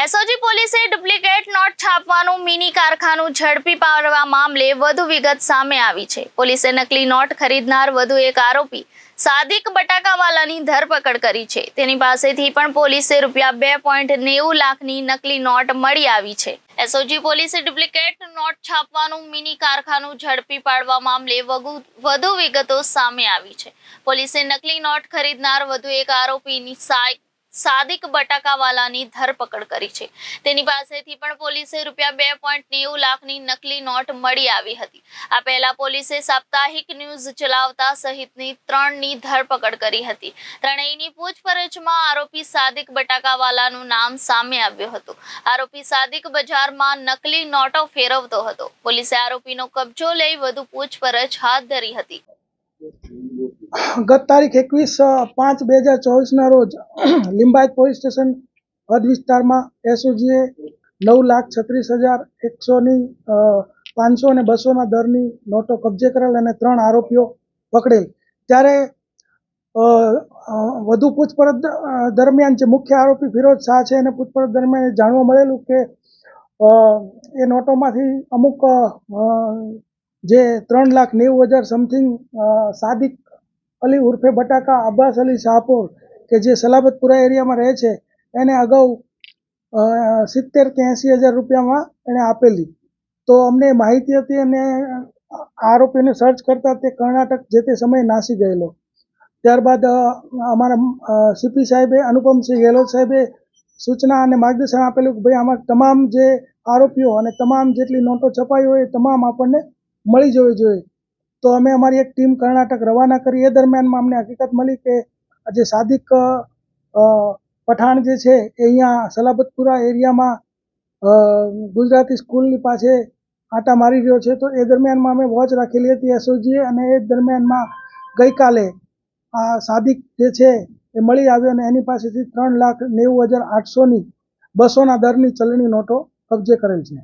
SOG પોલીસે duplicate not છાપવાનું mini કારખાનું ઝડપી પાડવા મામલે વધુ વિગત સામે આવી છે। પોલીસે નકલી નોટ ખરીદનાર વધુ એક આરોપી સાદિક બટાકાવાલાની ધરપકડ કરી છે। તેની પાસેથી પણ પોલીસે ₹2.90 લાખની નકલી નોટ મળી આવી છે। એસઓજી પોલીસે ડુપ્લિકેટ નોટ છાપવાનું મિની કારખાનું ઝડપી પાડવા મામલે વધુ વિગતો સામે આવી છે। પોલીસે નકલી નોટ ખરીદનાર વધુ એક આરોપીની સાદિક બટાકાવાલાની ધરપકડ કરી છે। તેની પાસેથી પણ પોલીસે ₹2.90 લાખની નકલી નોટ મળી આવી હતી। આ પહેલા પોલીસે સાપ્તાહિક ન્યૂઝ ચલાવતા સહિતની 3ની ધરપકડ કરી હતી। ત્રણેયની પૂછપરછમાં આરોપી સાદિક બટાકાવાલાનું નામ સામે આવ્યું હતું। આરોપી સાદિક બજારમાં નકલી નોટો ફેરવતો હતો। પોલીસે આરોપીનો કબજો લઈ વધુ પૂછપરછ હાથ ધરી હતી। ગત તારીખ 21/5/2024 રોજ લિંબાયત પોલીસ સ્ટેશન હદ વિસ્તારમાં એસઓજીએ 9,36,100ની 500 અને 200ના દરની નોટો કબજે કરેલ અને 3 આરોપીઓ પકડેલ। ત્યારે વધુ પૂછપરછ દરમિયાન જે મુખ્ય આરોપી ફિરોજ શાહ છે એને પૂછપરછ દરમિયાન જાણવા મળેલું કે એ નોટોમાંથી અમુક જે 3,90,000 સમથિંગ સાદિક અલી ઉર્ફે બટાકા અબ્બાસ અલી શાહપુર કે જે સલાબતપુરા એરિયામાં રહે છે એને અગાઉ 70 કે 80 હજાર રૂપિયામાં એને આપેલી। તો અમને માહિતી હતી અને આરોપીને સર્ચ કરતા તે કર્ણાટક જે તે સમયે નાસી ગયેલો। ત્યારબાદ અમારા સીપી સાહેબે અનુપમસિંહ ગેહલોત સાહેબે સૂચના અને માર્ગદર્શન આપેલું કે ભાઈ આમાં તમામ જે આરોપીઓ અને તમામ જેટલી નોટો છપાઈ હોય એ તમામ આપણને મળી જવી જોઈએ। તો અમે અમારી એક ટીમ કર્ણાટક રવાના કરી। એ દરમિયાનમાં અમને હકીકત મળી કે જે સાદિક પઠાણ જે છે એ અહીંયા સલાબતપુરા એરિયામાં ગુજરાતી સ્કૂલની પાસે આંટા મારી રહ્યો છે। તો એ દરમિયાનમાં અમે વોચ રાખેલી હતી એસઓજીએ અને એ દરમિયાનમાં ગઈકાલે આ સાદિક જે છે એ મળી આવ્યો અને એની પાસેથી 3,90,800ની 200ના દરની ચલણી નોટો કબજે કરેલ છે।